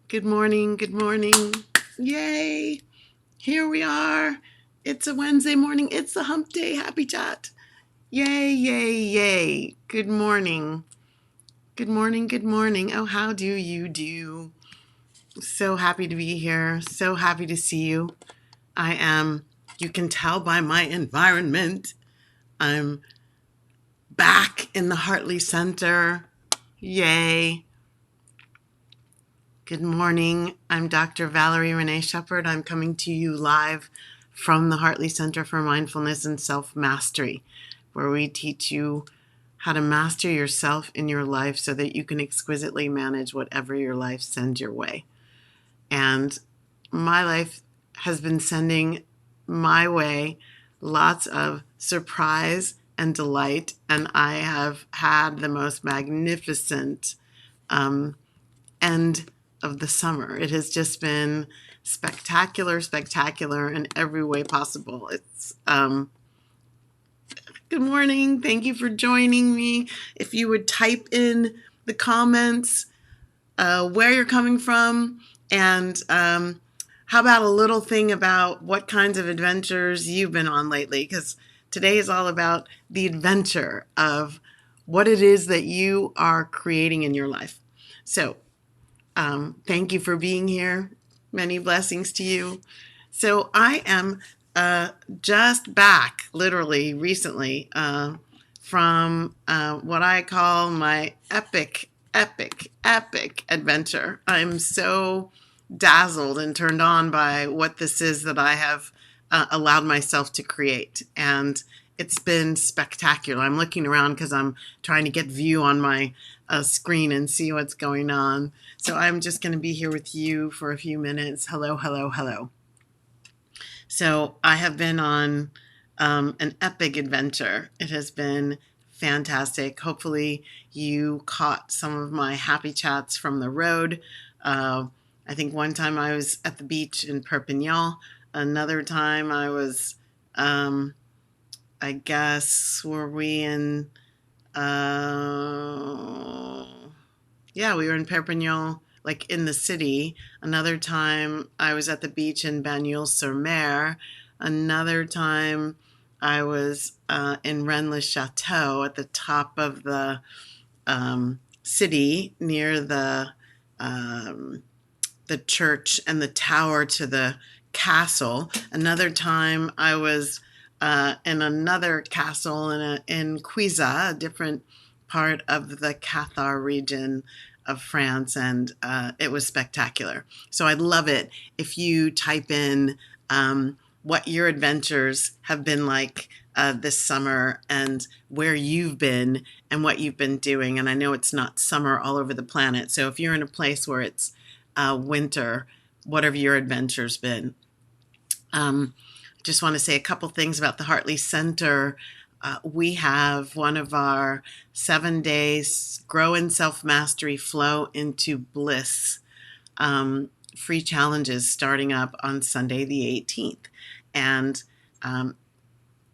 Good morning. Good morning. Yay. Here we are. It's a Wednesday morning. It's the Hump Day. Happy chat. Yay, yay, yay. Good morning. Good morning. Good morning. Oh, how do you do? So happy to be here. So happy to see you. I am, you can tell by my environment, I'm back in the Hartley Center. Yay. Good morning. I'm Dr. Valerie Renee Shepard. I'm coming to you live from the Hartley Center for Mindfulness and Self-Mastery, where we teach you how to master yourself in your life so that you can exquisitely manage whatever your life sends your way. And my life has been sending my way lots of surprise and delight, and I have had the most magnificent end of the summer. It has just been spectacular, spectacular in every way possible. It's good morning. Thank you for joining me. If you would type in the comments where you're coming from, and how about a little thing about what kinds of adventures you've been on lately? Because today is all about the adventure of what it is that you are creating in your life. So thank you for being here. Many blessings to you. So I am just back, literally recently, from what I call my epic adventure. I'm so dazzled and turned on by what this is that I have allowed myself to create. And it's been spectacular. I'm looking around because I'm trying to get view on my screen and see what's going on. So I'm just going to be here with you for a few minutes. Hello, hello, hello. So I have been on an epic adventure. It has been fantastic. Hopefully you caught some of my happy chats from the road. I think one time I was at the beach in Perpignan. Another time I was, I guess, were we in, yeah, we were in Perpignan, like in the city. Another time I was at the beach in Bagnols-sur-Mer. Another time I was in Rennes-le-Château at the top of the city near the church and the tower to the castle. Another time I was in another castle in Cuisa, a different part of the Cathar region of France, and it was spectacular. So I'd love it if you type in what your adventures have been like this summer and where you've been and what you've been doing. And I know it's not summer all over the planet. So if you're in a place where it's winter, what have your adventures been? Just want to say a couple things about the Hartley Center. We have one of our 7 days Grow in Self-Mastery, Flow into Bliss free challenges starting up on Sunday the 18th. And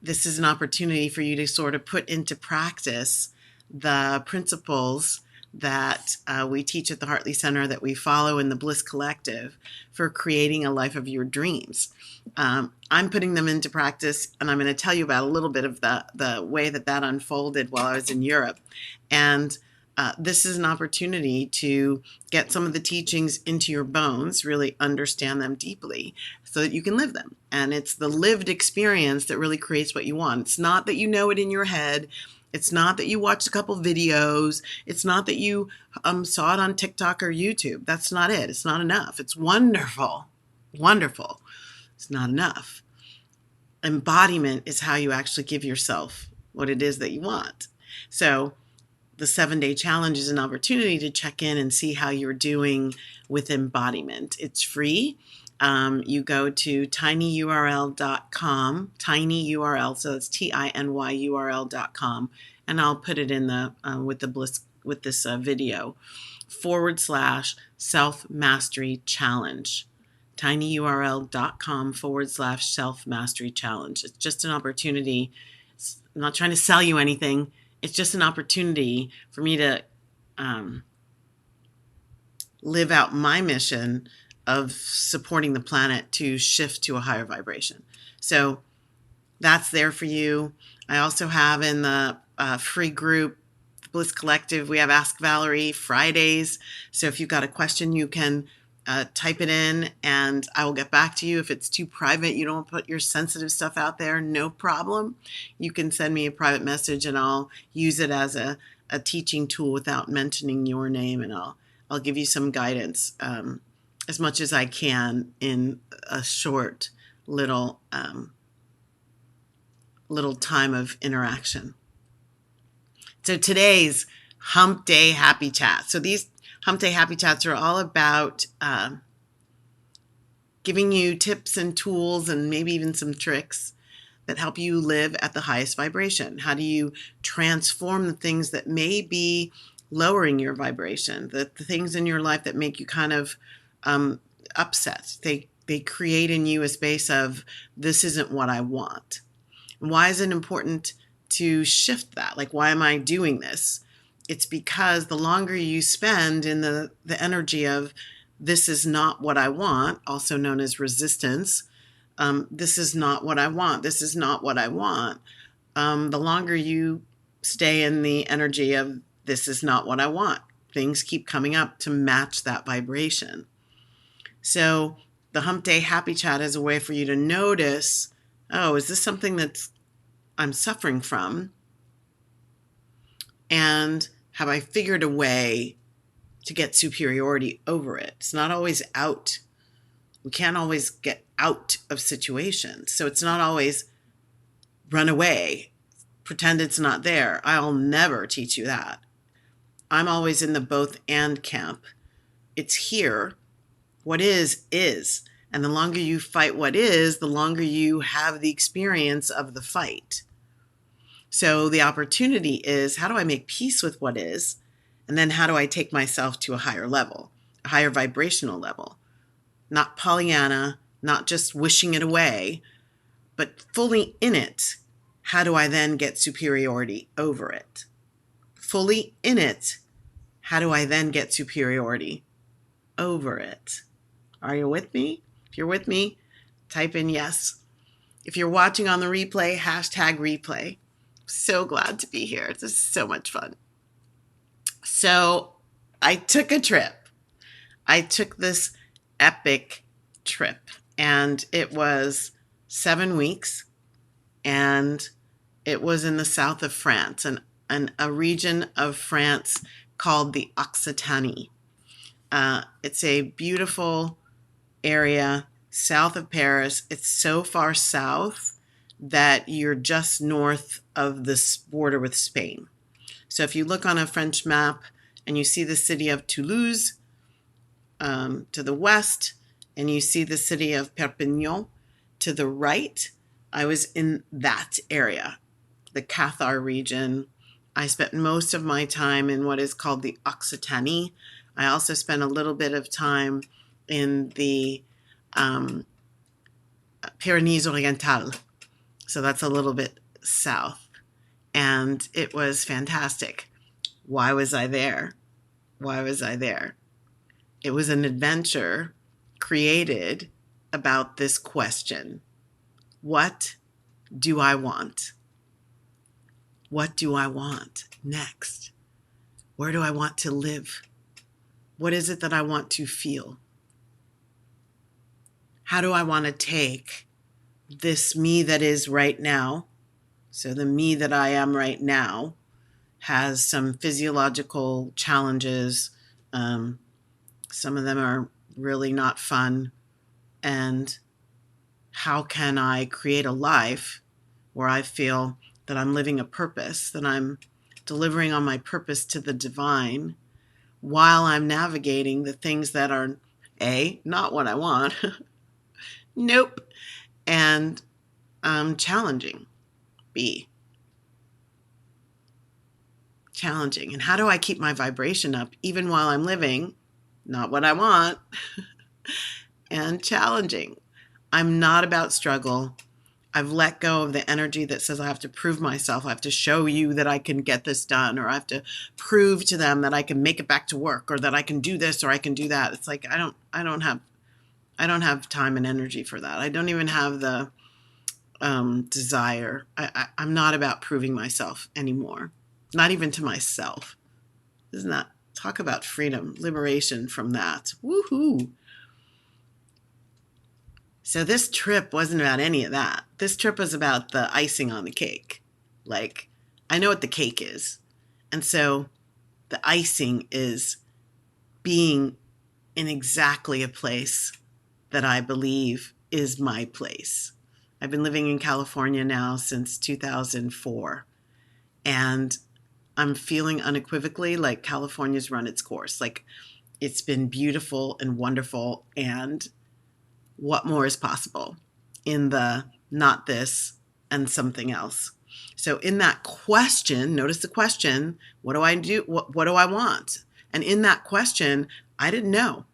this is an opportunity for you to sort of put into practice the principles that we teach at the Hartley Center, that we follow in the Bliss Collective, for creating a life of your dreams. I'm putting them into practice, and I'm going to tell you about a little bit of the way that unfolded while I was in Europe. And this is an opportunity to get some of the teachings into your bones, really understand them deeply so that you can live them. And it's the lived experience that really creates what you want. It's not that you know it in your head. It's not that you watched a couple videos. It's not that you saw it on TikTok or YouTube. That's not it. It's not enough. It's wonderful. Wonderful. It's not enough. Embodiment is how you actually give yourself what it is that you want. So the 7-day challenge is an opportunity to check in and see how you're doing with embodiment. It's free. You go to tinyurl.com, tinyurl, so it's tinyurl.com, and I'll put it in the with this video /self-mastery challenge. tinyurl.com /self-mastery challenge. It's just an opportunity. I'm not trying to sell you anything. It's just an opportunity for me to live out my mission of supporting the planet to shift to a higher vibration. So that's there for you. I also have in the free group, Bliss Collective, we have Ask Valerie Fridays. So if you've got a question, you can type it in and I will get back to you. If it's too private, you don't want to put your sensitive stuff out there, no problem. You can send me a private message and I'll use it as a teaching tool without mentioning your name, and I'll give you some guidance as much as I can in a short little time of interaction. So today's Hump Day Happy Chat. So these Hump Day Happy Chats are all about giving you tips and tools and maybe even some tricks that help you live at the highest vibration. How do you transform the things that may be lowering your vibration, the things in your life that make you kind of upset? They create in you a space of, this isn't what I want. Why is it important to shift that? Like, why am I doing this? It's because the longer you spend in the energy of, this is not what I want, also known as resistance, this is not what I want, this is not what I want, the longer you stay in the energy of, this is not what I want, things keep coming up to match that vibration. So the Hump Day Happy Chat is a way for you to notice, oh, is this something that I'm suffering from? And have I figured a way to get superiority over it? It's not always out. We can't always get out of situations. So it's not always run away, pretend it's not there. I'll never teach you that. I'm always in the both and camp. It's here. What is. And the longer you fight what is, the longer you have the experience of the fight. So the opportunity is, how do I make peace with what is? And then how do I take myself to a higher level, a higher vibrational level? Not Pollyanna, not just wishing it away, but fully in it. How do I then get superiority over it? Fully in it. How do I then get superiority over it? Are you with me? If you're with me, type in yes. If you're watching on the replay, hashtag replay. So glad to be here. This is so much fun. So I took a trip. I took this epic trip, and it was 7 weeks, and it was in the south of France, and a region of France called the Occitanie. It's a beautiful area south of Paris. It's so far south that you're just north of this border with Spain. So if you look on a French map and you see the city of Toulouse to the west, and you see the city of Perpignan to the right, I was in that area, the Cathar region. I spent most of my time in what is called the Occitanie. I also spent a little bit of time in the Pyrénées-Orientales. So that's a little bit south. And it was fantastic. Why was I there? Why was I there? It was an adventure created about this question. What do I want? What do I want next? Where do I want to live? What is it that I want to feel? How do I want to take this me that is right now? So the me that I am right now has some physiological challenges. Some of them are really not fun. And how can I create a life where I feel that I'm living a purpose, that I'm delivering on my purpose to the divine, while I'm navigating the things that are A, not what I want, nope, and challenging, B, challenging. And how do I keep my vibration up even while I'm living not what I want and challenging? I'm not about struggle. I've let go of the energy that says I have to prove myself. I have to show you that I can get this done, or I have to prove to them that I can make it back to work, or that I can do this or I can do that. It's like I don't have time and energy for that. I don't even have the desire. I'm not about proving myself anymore, not even to myself. Isn't that, talk about freedom, liberation from that. Woohoo! So this trip wasn't about any of that. This trip was about the icing on the cake. Like, I know what the cake is. And so the icing is being in exactly a place that I believe is my place. I've been living in California now since 2004, and I'm feeling unequivocally like California's run its course. Like, it's been beautiful and wonderful, and what more is possible in the not this and something else. So in that question, notice the question, what do I do? What do I want? And in that question, I didn't know.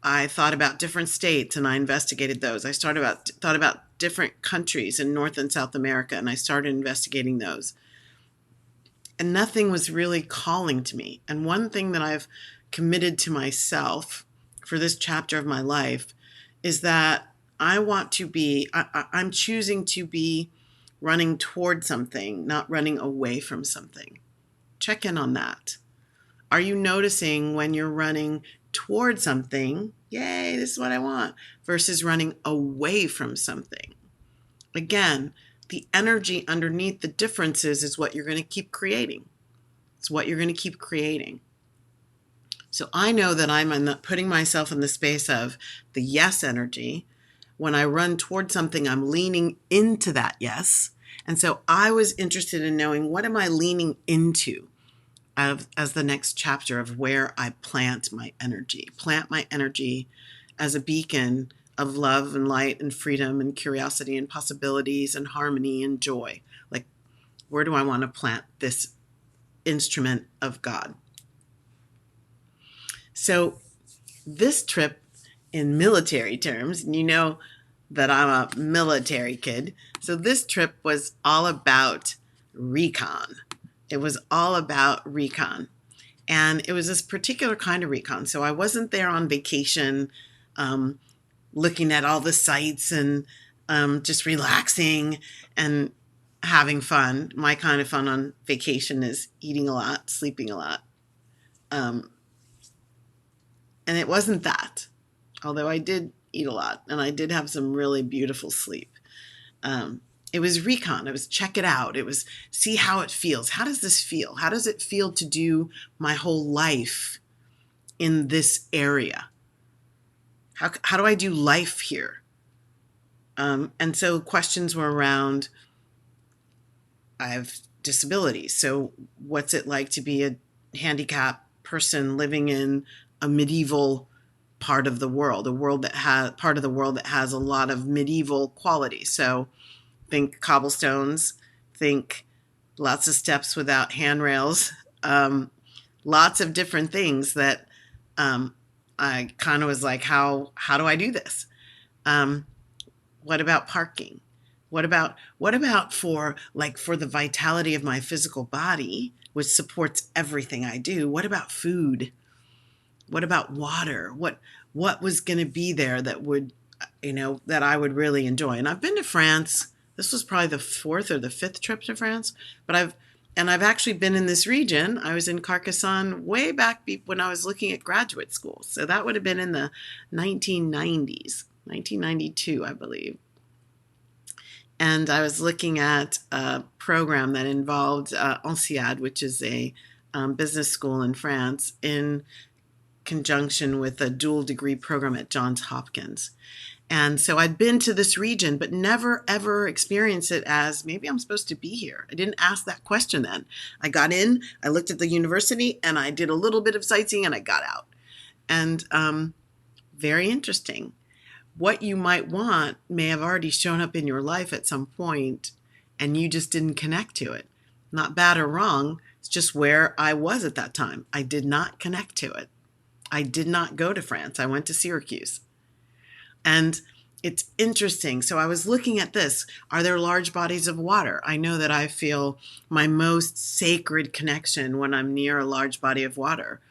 I thought about different states and I investigated those. I thought about different countries in North and South America, and I started investigating those. And nothing was really calling to me. And one thing that I've committed to myself for this chapter of my life is that I'm choosing to be running toward something, not running away from something. Check in on that. Are you noticing when you're running toward something, yay, this is what I want, versus running away from something? Again, the energy underneath the differences is what you're going to keep creating. It's what you're going to keep creating. So I know that I'm putting myself in the space of the yes energy. When I run toward something, I'm leaning into that yes. And so I was interested in knowing, what am I leaning into as the next chapter of where I plant my energy? Plant my energy as a beacon of love and light and freedom and curiosity and possibilities and harmony and joy. Like, where do I want to plant this instrument of God? So this trip, in military terms, and you know that I'm a military kid, so this trip was all about recon. It was all about recon. And it was this particular kind of recon. So I wasn't there on vacation, looking at all the sights and just relaxing and having fun. My kind of fun on vacation is eating a lot, sleeping a lot. And it wasn't that, although I did eat a lot and I did have some really beautiful sleep. It was recon. It was check it out. It was see how it feels. How does this feel? How does it feel to do my whole life in this area? How do I do life here? And so questions were around, I have disabilities. So what's it like to be a handicapped person living in a medieval part of the world, part of the world that has a lot of medieval qualities? So think cobblestones, think lots of steps without handrails, lots of different things that I kind of was like, how do I do this? What about parking? What about for the vitality of my physical body, which supports everything I do? What about food? What about water? What was going to be there that would, that I would really enjoy? And I've been to France. This was probably the fourth or the fifth trip to France, but I've actually been in this region. I was in Carcassonne way back when I was looking at graduate school. So that would have been in the 1990s, 1992, I believe. And I was looking at a program that involved INSEAD, which is a business school in France, in conjunction with a dual degree program at Johns Hopkins. And so I'd been to this region, but never, ever experienced it as maybe I'm supposed to be here. I didn't ask that question then. I got in, I looked at the university, and I did a little bit of sightseeing, and I got out. And very interesting. What you might want may have already shown up in your life at some point, and you just didn't connect to it. Not bad or wrong. It's just where I was at that time. I did not connect to it. I did not go to France. I went to Syracuse. And it's interesting. So I was looking at this. Are there large bodies of water? I know that I feel my most sacred connection when I'm near a large body of water.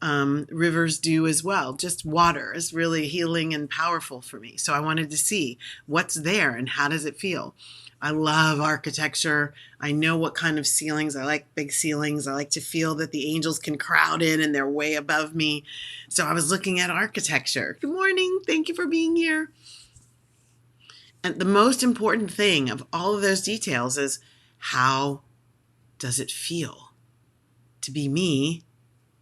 Rivers do as well. Just water is really healing and powerful for me. So I wanted to see what's there and how does it feel. I love architecture. I know what kind of ceilings. I like big ceilings. I like to feel that the angels can crowd in and they're way above me. So I was looking at architecture. Good morning. Thank you for being here. And the most important thing of all of those details is, how does it feel to be me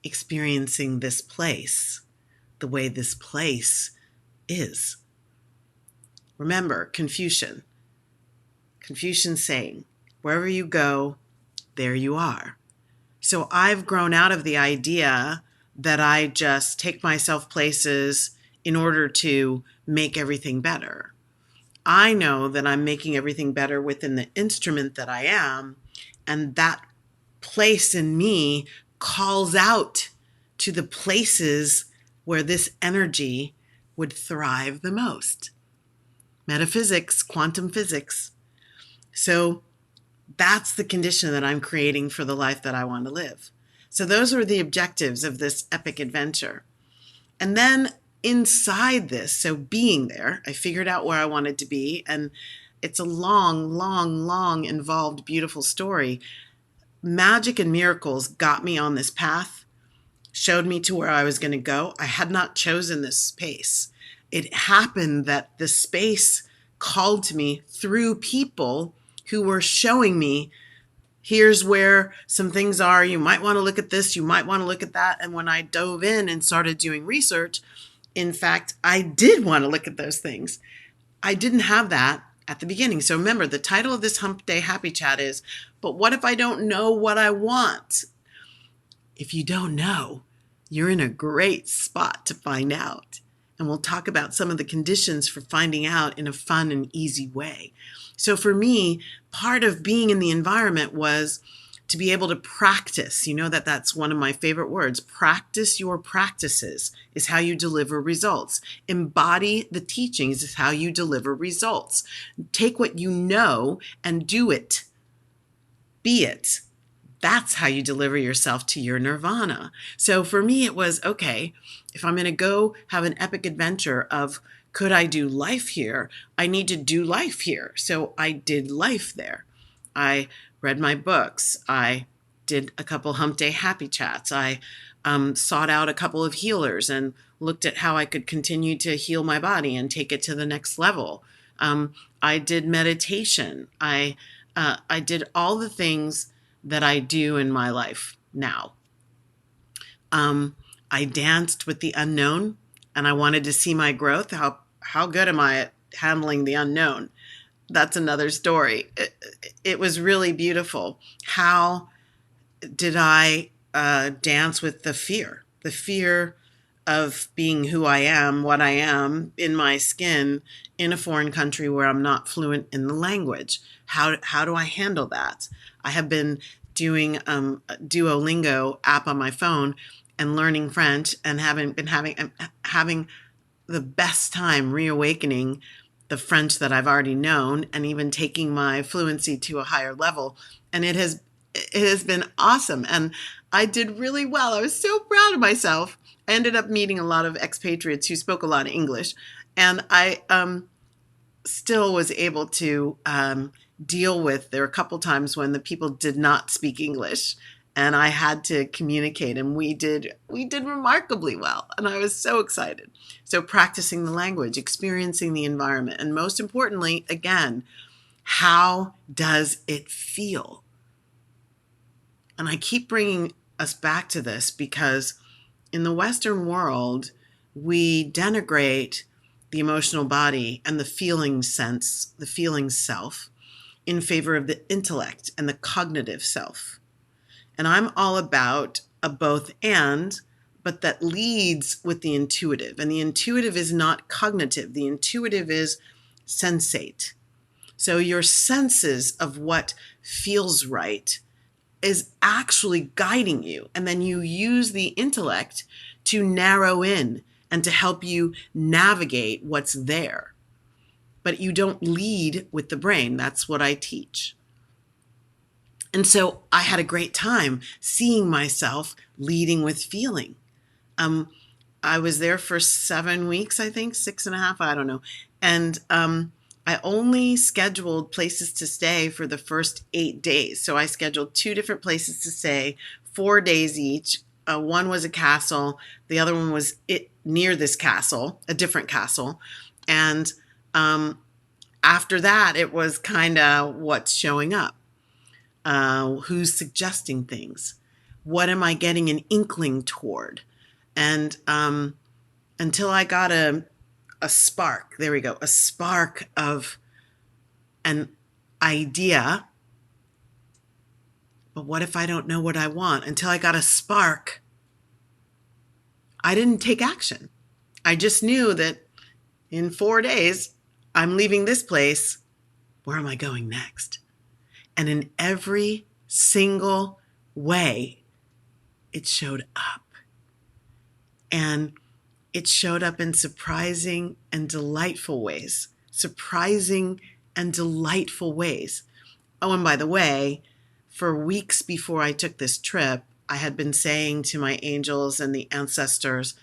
experiencing this place the way this place is? Remember Confucian saying, wherever you go, there you are. So I've grown out of the idea that I just take myself places in order to make everything better. I know that I'm making everything better within the instrument that I am, and that place in me calls out to the places where this energy would thrive the most. Metaphysics, quantum physics. So that's the condition that I'm creating for the life that I want to live. So those are the objectives of this epic adventure. And then inside this, so being there, I figured out where I wanted to be, and it's a long, involved, beautiful story. Magic and miracles got me on this path, showed me to where I was going to go. I had not chosen this space. It happened that the space called to me through people who were showing me, here's where some things are. You might want to look at this. You might want to look at that. And when I dove in and started doing research, in fact, I did want to look at those things. I didn't have that at the beginning. So remember, the title of this Hump Day Happy Chat is, but what if I don't know what I want? If you don't know, you're in a great spot to find out. And we'll talk about some of the conditions for finding out in a fun and easy way. So for me, part of being in the environment was to be able to practice. You know that that's one of my favorite words. Practice your practices is how you deliver results. Embody the teachings is how you deliver results. Take what you know and do it. Be it. That's how you deliver yourself to your nirvana. So for me, it was, okay, if I'm going to go have an epic adventure of, could I do life here? I need to do life here. So I did life there. I read my books. I did a couple Hump Day Happy Chats. I sought out a couple of healers and looked at how I could continue to heal my body and take it to the next level. I did meditation. I did all the things that I do in my life now. I danced with the unknown, and I wanted to see my growth. How good am I at handling the unknown? That's another story. It was really beautiful. How did I dance with the fear of being who I am, what I am, in my skin, in a foreign country where I'm not fluent in the language? How do I handle that? I have been doing a Duolingo app on my phone and learning French, and having the best time reawakening the French that I've already known, and even taking my fluency to a higher level. And it has been awesome. And I did really well. I was so proud of myself. I ended up meeting a lot of expatriates who spoke a lot of English. And I still was able to deal with, there were a couple times when the people did not speak English, and I had to communicate, and we did remarkably well. And I was so excited. So practicing the language, experiencing the environment, and most importantly, again, how does it feel? And I keep bringing us back to this because in the Western world, we denigrate the emotional body and the feeling sense, the feeling self, in favor of the intellect and the cognitive self. And I'm all about a both and, but that leads with the intuitive. And the intuitive is not cognitive. The intuitive is sensate. So your senses of what feels right is actually guiding you. And then you use the intellect to narrow in and to help you navigate what's there. but you don't lead with the brain. That's what I teach. And so I had a great time seeing myself leading with feeling. Um, I was there for 7 weeks, I think, 6.5, I don't know. And I only scheduled places to stay for the first 8 days. So I scheduled 2 different places to stay, 4 days each. One was a castle, the other one was near this castle, a different castle. And after that, it was kind of what's showing up, who's suggesting things, what am I getting an inkling toward? And until I got a spark, there we go, a spark of an idea. But what if I don't know what I want? Until I got a spark, I didn't take action. I just knew that in 4 days, I'm leaving this place. Where am I going next? And in every single way, it showed up. And it showed up in surprising and delightful ways. Surprising and delightful ways. Oh, and by the way, for weeks before I took this trip, I had been saying to my angels and the ancestors,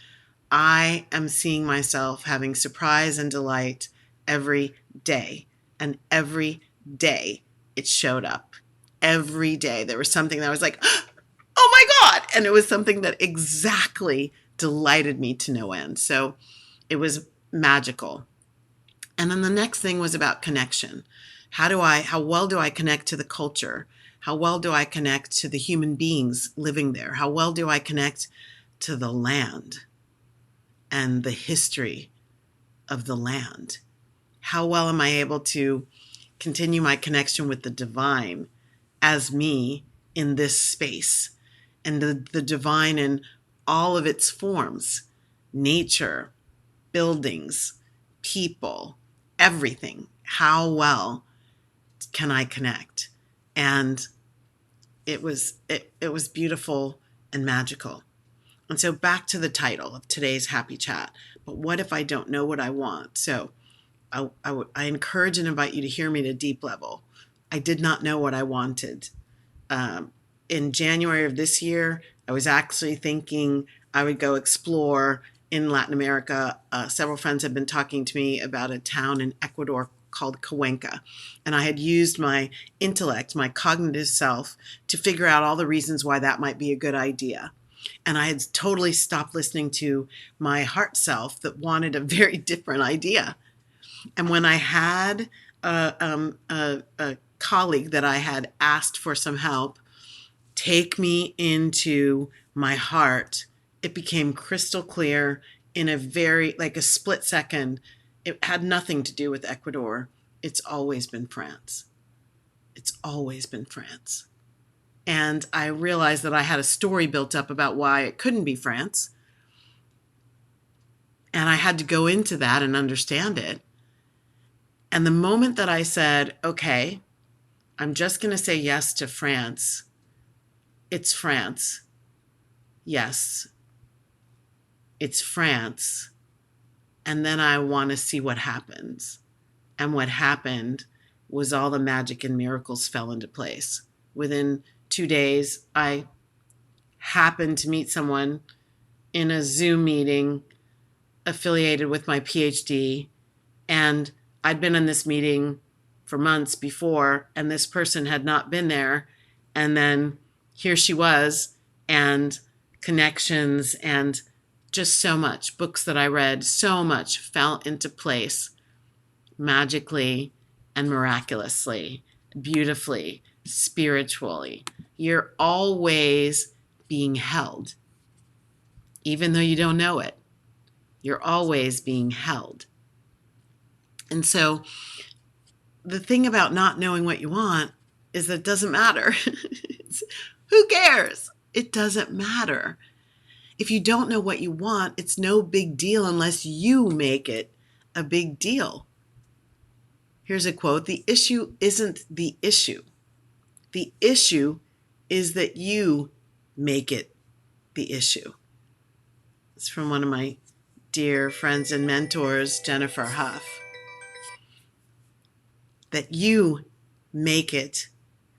I am seeing myself having surprise and delight every day. And every day it showed up. Every day there was something that I was like, oh my God. And it was something that exactly delighted me to no end. So it was magical. And then the next thing was about connection. How well do I connect to the culture? How well do I connect to the human beings living there? How well do I connect to the land and the history of the land? How well am I able to continue my connection with the divine as me in this space? And the divine in all of its forms, nature, buildings, people, everything. How well can I connect? And it was beautiful and magical. And so back to the title of today's Happy Chat. But what if I don't know what I want? So I encourage and invite you to hear me at a deep level. I did not know what I wanted. In January of this year, I was actually thinking I would go explore in Latin America. Several friends had been talking to me about a town in Ecuador called Cuenca. And I had used my intellect, my cognitive self, to figure out all the reasons why that might be a good idea. And I had totally stopped listening to my heart self that wanted a very different idea. And when I had a colleague that I had asked for some help take me into my heart, it became crystal clear in a split second. It had nothing to do with Ecuador. It's always been France. It's always been France. And I realized that I had a story built up about why it couldn't be France. And I had to go into that and understand it. And the moment that I said, okay, I'm just going to say yes to France, it's France. Yes, it's France. And then I want to see what happens. And what happened was all the magic and miracles fell into place. Within 2 days, I happened to meet someone in a Zoom meeting affiliated with my PhD. And I'd been in this meeting for months before, and this person had not been there. And then here she was, and connections and just so much, books that I read, so much fell into place magically and miraculously, beautifully, spiritually. You're always being held, even though you don't know it. You're always being held. And so the thing about not knowing what you want is that it doesn't matter. Who cares? It doesn't matter. If you don't know what you want, it's no big deal unless you make it a big deal. Here's a quote: "The issue isn't the issue. The issue is that you make it the issue." It's from one of my dear friends and mentors, Jennifer Huff. that you make it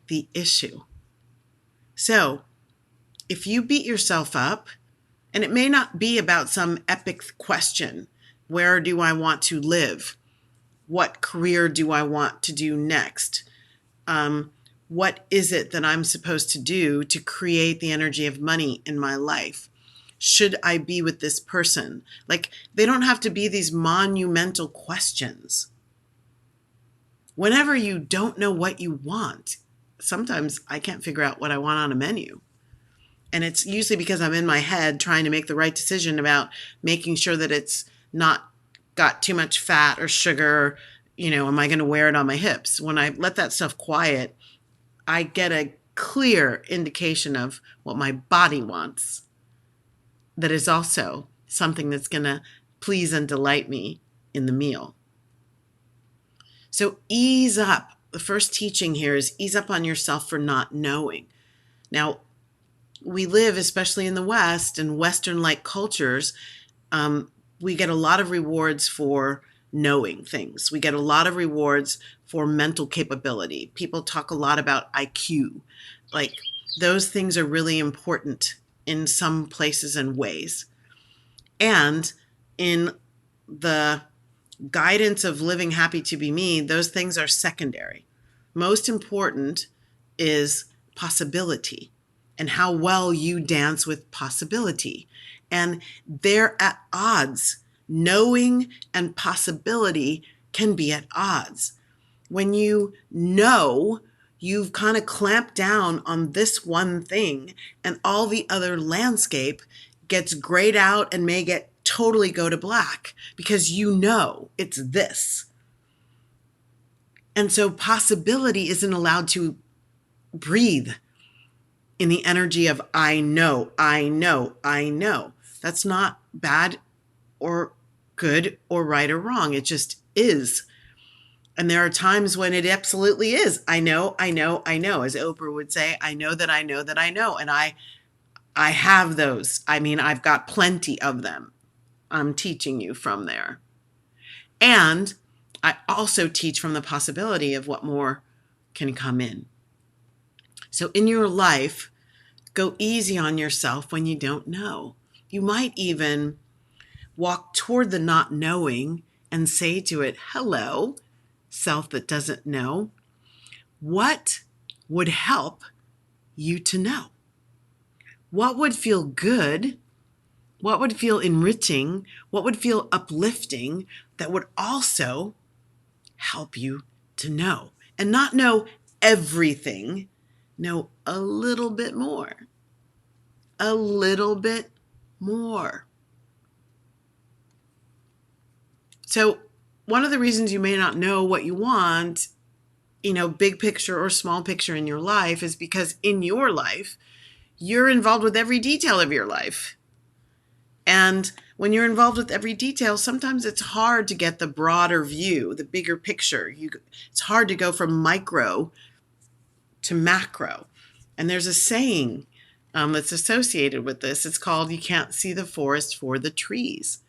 the issue. So if you beat yourself up, and it may not be about some epic question, where do I want to live? What career do I want to do next? What is it that I'm supposed to do to create the energy of money in my life? Should I be with this person? Like, they don't have to be these monumental questions. Whenever you don't know what you want, sometimes I can't figure out what I want on a menu. And it's usually because I'm in my head trying to make the right decision about making sure that it's not got too much fat or sugar. Am I going to wear it on my hips? When I let that stuff quiet, I get a clear indication of what my body wants. That is also something that's going to please and delight me in the meal. So ease up. The first teaching here is ease up on yourself for not knowing. Now, we live, especially in the West and Western-like cultures, we get a lot of rewards for knowing things. We get a lot of rewards for mental capability. People talk a lot about IQ. Like, those things are really important in some places and ways. And in the guidance of living happy to be me, those things are secondary. Most important is possibility and how well you dance with possibility. And they're at odds. Knowing and possibility can be at odds. When you know, you've kind of clamped down on this one thing, and all the other landscape gets grayed out and may get totally go to black because you know it's this. And so possibility isn't allowed to breathe in the energy of I know, I know, I know. That's not bad or good or right or wrong. It just is. And there are times when it absolutely is. I know, I know, I know. As Oprah would say, I know that I know that I know. And I have those. I mean, I've got plenty of them. I'm teaching you from there. And I also teach from the possibility of what more can come in. So in your life, go easy on yourself when you don't know. You might even walk toward the not knowing and say to it, hello, self that doesn't know. What would help you to know? What would feel good? What would feel enriching? What would feel uplifting that would also help you to know? And not know everything, know a little bit more. A little bit more. So one of the reasons you may not know what you want, big picture or small picture in your life, is because in your life, you're involved with every detail of your life. And when you're involved with every detail, sometimes it's hard to get the broader view, the bigger picture. It's hard to go from micro to macro. And there's a saying that's associated with this. It's called, you can't see the forest for the trees.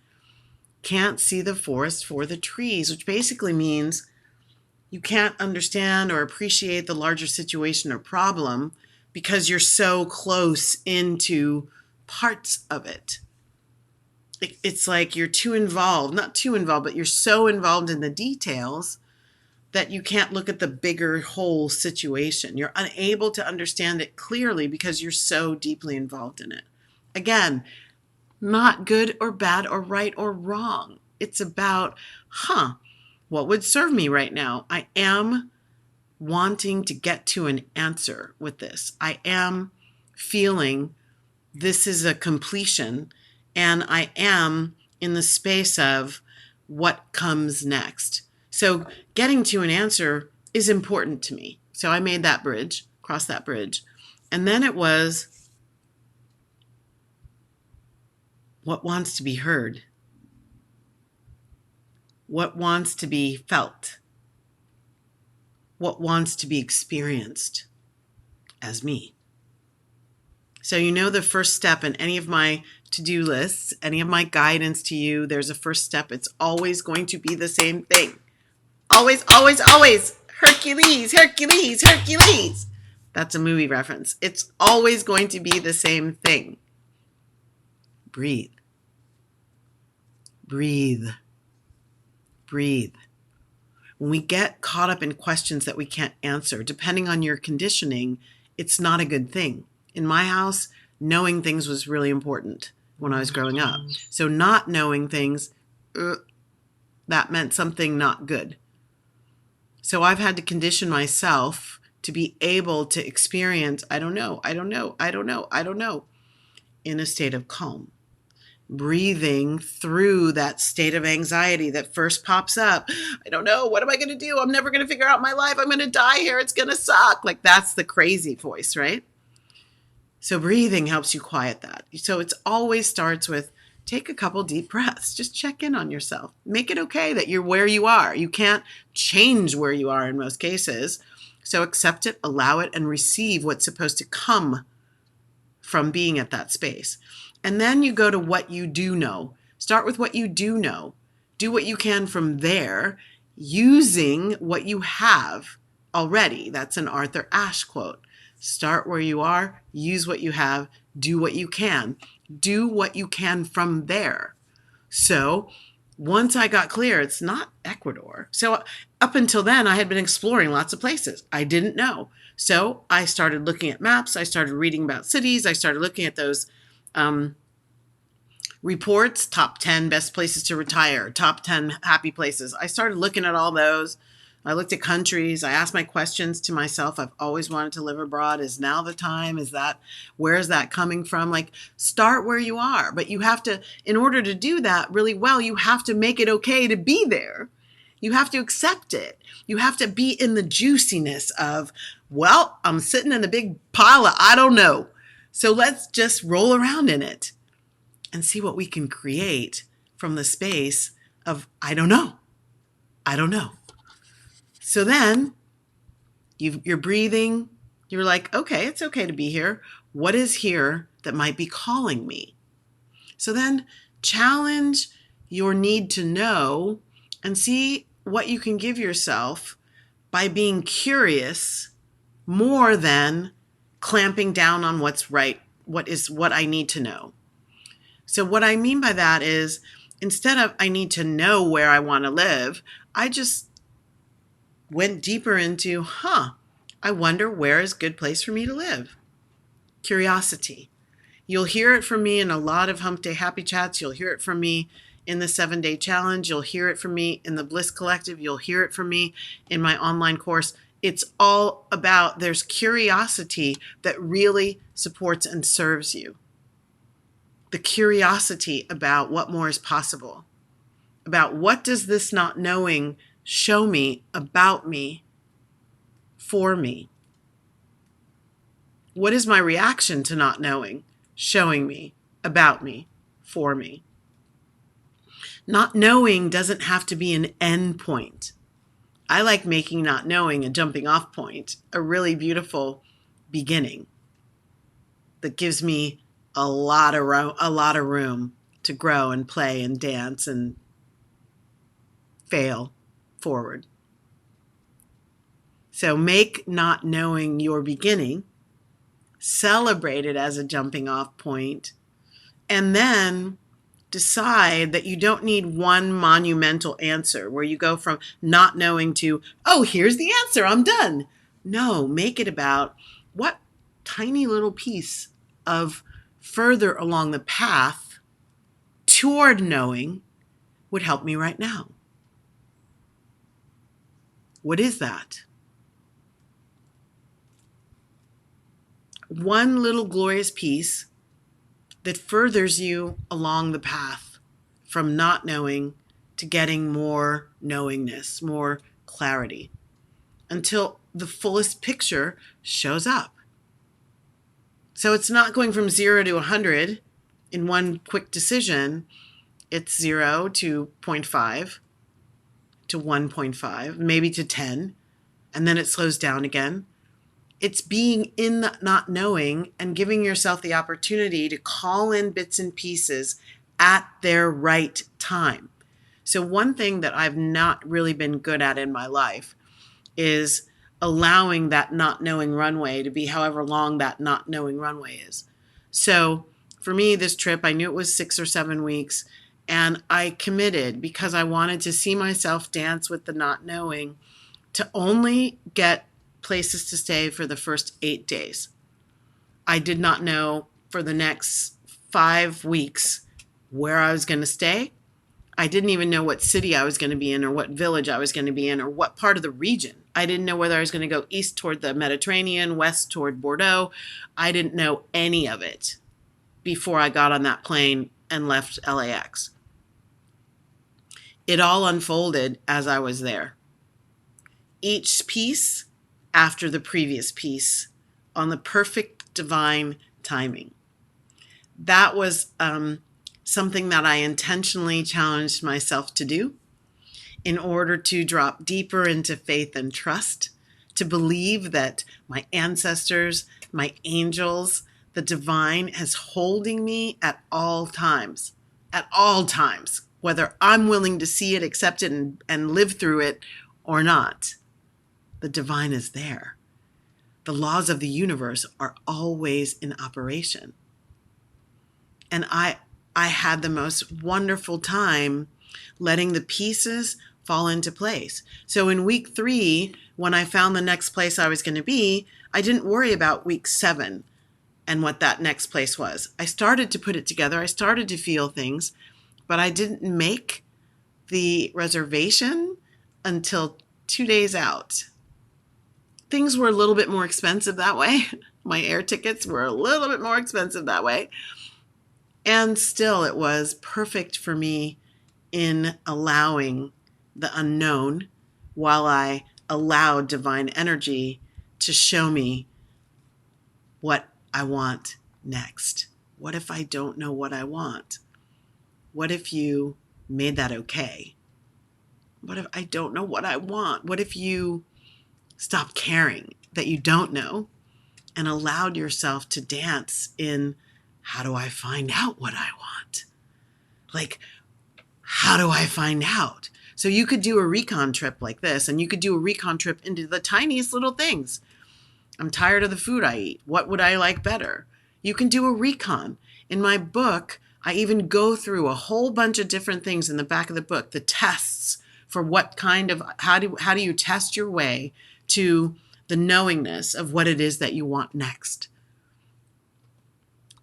Can't see the forest for the trees, which basically means you can't understand or appreciate the larger situation or problem because you're so close into parts of it. It's like you're too involved, not too involved, but you're so involved in the details that you can't look at the bigger whole situation. You're unable to understand it clearly because you're so deeply involved in it. Again, not good or bad or right or wrong. It's about, what would serve me right now? I am wanting to get to an answer with this. I am feeling this is a completion, and I am in the space of what comes next. So getting to an answer is important to me. So I made that bridge, crossed that bridge. And then it was, what wants to be heard? What wants to be felt? What wants to be experienced as me? So the first step in any of my to-do lists, any of my guidance to you, there's a first step. It's always going to be the same thing. Always, always, always. Hercules, Hercules, Hercules. That's a movie reference. It's always going to be the same thing. Breathe. Breathe. Breathe. When we get caught up in questions that we can't answer, depending on your conditioning, it's not a good thing. In my house, knowing things was really important when I was growing up. So not knowing things, that meant something not good. So I've had to condition myself to be able to experience, I don't know, in a state of calm. Breathing through that state of anxiety that first pops up. I don't know. What am I going to do? I'm never going to figure out my life. I'm going to die here. It's going to suck. Like that's the crazy voice, right? So breathing helps you quiet that. So it always starts with take a couple deep breaths. Just check in on yourself. Make it okay that you're where you are. You can't change where you are in most cases. So accept it, allow it, and receive what's supposed to come from being at that space. And then you go to what you do know. Start with what you do know. Do what you can from there using what you have already. That's an Arthur Ashe quote. Start where you are, use what you have, do what you can. Do what you can from there. So once I got clear, it's not Ecuador. So up until then, I had been exploring lots of places. I didn't know. So I started looking at maps. I started reading about cities. I started looking at those reports, top 10 best places to retire, top 10 happy places. I started looking at all those. I looked at countries. I asked my questions to myself. I've always wanted to live abroad. Is now the time? Where is that coming from? Like, start where you are. But you have to, in order to do that really well, you have to make it okay to be there. You have to accept it. You have to be in the juiciness of, well, I'm sitting in a big pile of I don't know. So let's just roll around in it and see what we can create from the space of I don't know. I don't know. So then you're breathing. You're like, okay, it's okay to be here. What is here that might be calling me? So then challenge your need to know and see what you can give yourself by being curious more than clamping down on what's right, what I need to know. So what I mean by that is instead of I need to know where I want to live, I just went deeper into, I wonder where is a good place for me to live. Curiosity. You'll hear it from me in a lot of Hump Day Happy Chats. You'll hear it from me in the 7-Day Challenge. You'll hear it from me in the Bliss Collective. You'll hear it from me in my online course. It's all about there's curiosity that really supports and serves you. The curiosity about what more is possible, about what does this not knowing show me about me, for me? What is my reaction to not knowing, showing me, about me, for me? Not knowing doesn't have to be an end point. I like making not knowing a jumping off point, a really beautiful beginning that gives me a lot of room to grow and play and dance and fail forward. So make not knowing your beginning, celebrate it as a jumping off point, and then decide that you don't need one monumental answer where you go from not knowing to, oh, here's the answer, I'm done. No, make it about what tiny little piece of further along the path toward knowing would help me right now. What is that? One little glorious piece that furthers you along the path from not knowing to getting more knowingness, more clarity, until the fullest picture shows up. So it's not going from 0 to 100 in one quick decision. It's 0 to 0.5 to 1.5, maybe to 10, and then it slows down again. It's being in the not knowing and giving yourself the opportunity to call in bits and pieces at their right time. So one thing that I've not really been good at in my life is allowing that not knowing runway to be however long that not knowing runway is. So for me, this trip, I knew it was 6 or 7 weeks, and I committed because I wanted to see myself dance with the not knowing to only get places to stay for the first 8 days. I did not know for the next 5 weeks where I was going to stay. I didn't even know what city I was going to be in or what village I was going to be in or what part of the region. I didn't know whether I was going to go east toward the Mediterranean, west toward Bordeaux. I didn't know any of it before I got on that plane and left LAX. It all unfolded as I was there. Each piece after the previous piece on the perfect divine timing. That was something that I intentionally challenged myself to do in order to drop deeper into faith and trust, to believe that my ancestors, my angels, the divine is holding me at all times, whether I'm willing to see it, accept it, and live through it or not. The divine is there. The laws of the universe are always in operation. And I had the most wonderful time letting the pieces fall into place. So in week 3, when I found the next place I was going to be, I didn't worry about week 7 and what that next place was. I started to put it together. I started to feel things, but I didn't make the reservation until 2 days out. Things were a little bit more expensive that way. My air tickets were a little bit more expensive that way. And still, it was perfect for me in allowing the unknown while I allowed divine energy to show me what I want next. What if I don't know what I want? What if you made that okay? What if I don't know what I want? What if you stop caring that you don't know and allowed yourself to dance in, how do I find out what I want? Like, how do I find out? So you could do a recon trip like this, and you could do a recon trip into the tiniest little things. I'm tired of the food I eat. What would I like better? You can do a recon. In my book, I even go through a whole bunch of different things in the back of the book, the tests for what kind of, how do you test your way to the knowingness of what it is that you want next.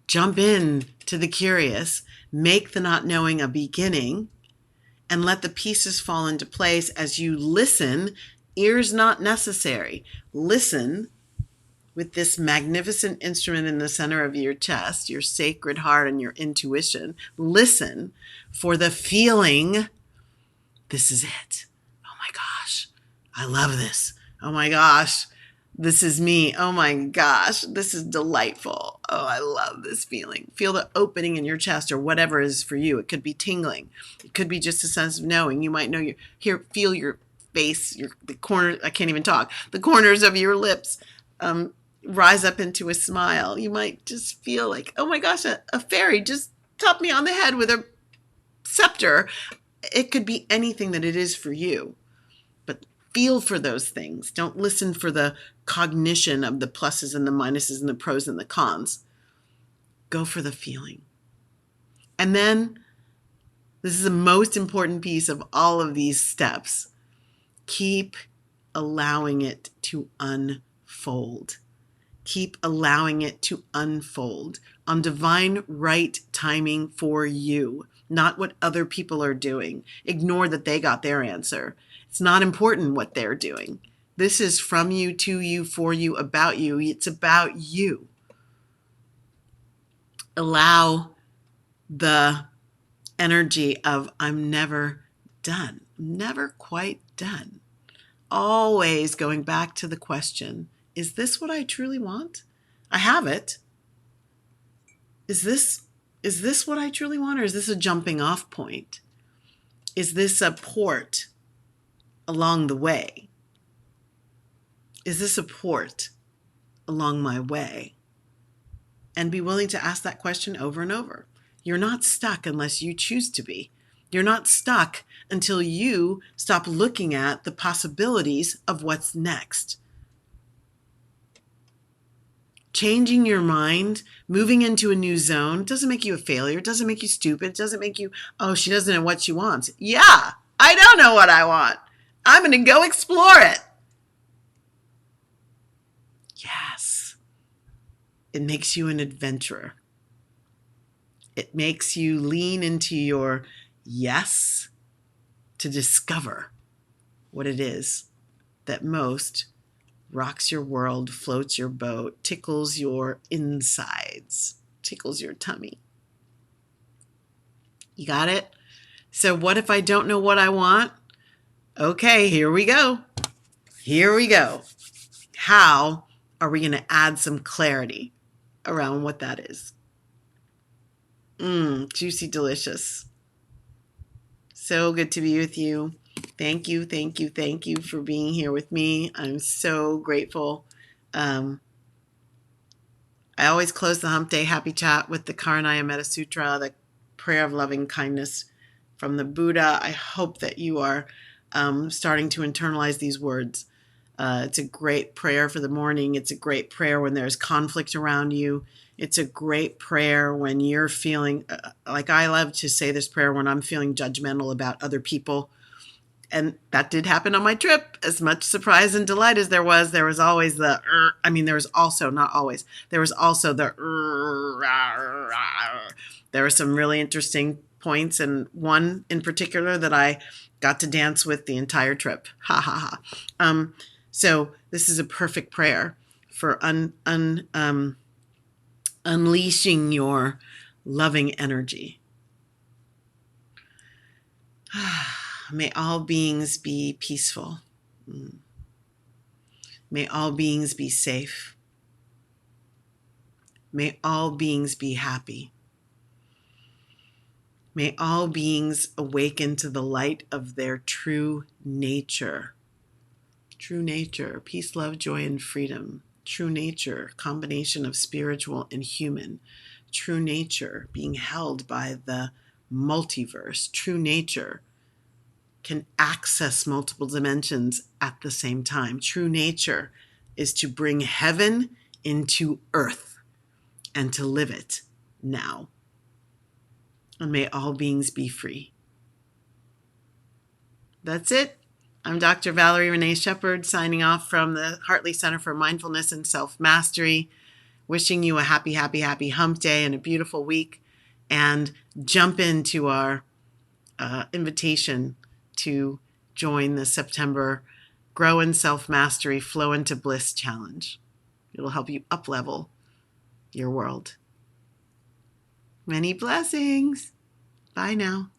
Jump in to the curious, make the not knowing a beginning, and let the pieces fall into place as you listen. Ears not necessary. Listen with this magnificent instrument in the center of your chest, your sacred heart and your intuition. Listen for the feeling. This is it. Oh my gosh, I love this. Oh my gosh, this is me. Oh my gosh, this is delightful. Oh, I love this feeling. Feel the opening in your chest or whatever is for you. It could be tingling. It could be just a sense of knowing. You might know feel your face, the corner. I can't even talk. The corners of your lips rise up into a smile. You might just feel like, oh my gosh, a fairy just tapped me on the head with a scepter. It could be anything that it is for you. But feel for those things. Don't listen for the cognition of the pluses and the minuses and the pros and the cons. Go for the feeling. And then, this is the most important piece of all of these steps. Keep allowing it to unfold. Keep allowing it to unfold on divine right timing for you, not what other people are doing. Ignore that they got their answer. It's not important what they're doing. This is from you, to you, for you, about you. It's about you. Allow the energy of, I'm never done. I'm never quite done. Always going back to the question, is this what I truly want? I have it. Is this what I truly want, or is this a jumping off point? Is this a port along the way? Is this a port along my way? And be willing to ask that question over and over. You're not stuck unless you choose to be. You're not stuck until you stop looking at the possibilities of what's next. Changing your mind, moving into a new zone doesn't make you a failure. It doesn't make you stupid. It doesn't make you, oh, she doesn't know what she wants. Yeah, I don't know what I want. I'm going to go explore it. Yes. It makes you an adventurer. It makes you lean into your yes to discover what it is that most rocks your world, floats your boat, tickles your insides, tickles your tummy. You got it? So what if I don't know what I want? Okay, here we go. Here we go. How are we going to add some clarity around what that is? Juicy, delicious. So good to be with you. Thank you, thank you, thank you for being here with me. I'm so grateful. I always close the Hump Day Happy Chat with the Karanaya Metta Sutra, the prayer of loving kindness from the Buddha. I hope that you are starting to internalize these words. It's a great prayer for the morning. It's a great prayer when there's conflict around you. It's a great prayer when you're feeling, like I love to say this prayer when I'm feeling judgmental about other people. And that did happen on my trip. As much surprise and delight as there was always the, there was also, not always, there was also the, there were some really interesting points, and one in particular that I got to dance with the entire trip. Ha ha ha. So this is a perfect prayer for unleashing your loving energy. May all beings be peaceful. May all beings be safe. May all beings be happy. May all beings awaken to the light of their true nature. True nature, peace, love, joy, and freedom. True nature, combination of spiritual and human. True nature, being held by the multiverse. True nature can access multiple dimensions at the same time. True nature is to bring heaven into earth and to live it now. And may all beings be free. That's it. I'm Dr. Valerie Renee Shepherd, signing off from the Hartley Center for Mindfulness and Self-Mastery, wishing you a happy, happy, happy hump day and a beautiful week, and jump into our invitation to join the September Grow in Self-Mastery, Flow into Bliss Challenge. It'll help you up-level your world. Many blessings. Bye now.